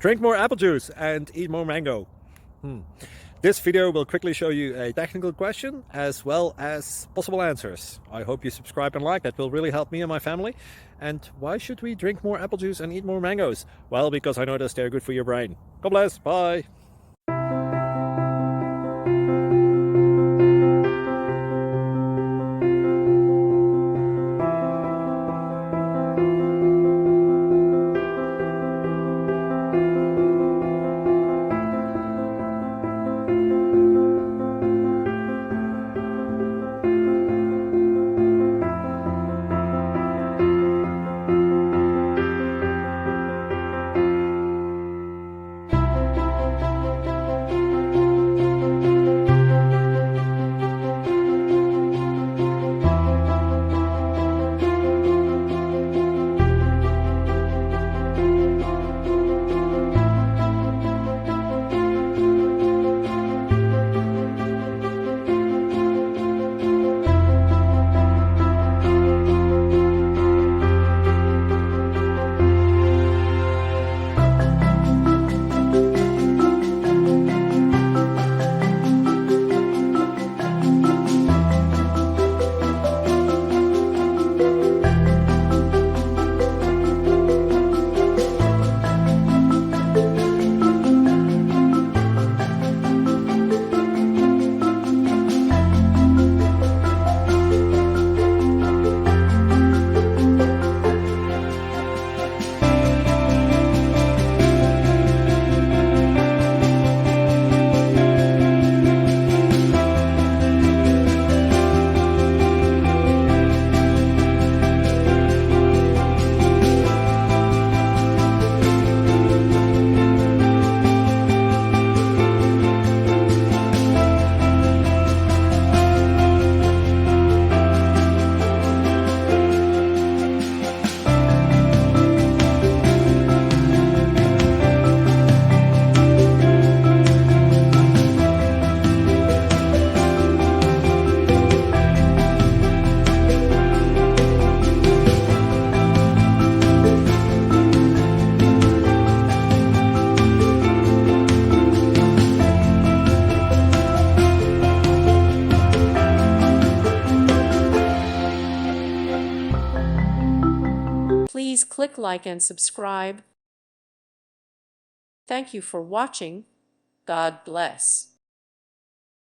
Drink more apple juice and eat more mango. This video will quickly show you a technical question as well as possible answers. I hope you subscribe and like, that will really help me and my family. And why should we drink more apple juice and eat more mangoes? Well, because I noticed they're good for your brain. God bless, bye! Please click like and subscribe. Thank you for watching. God bless.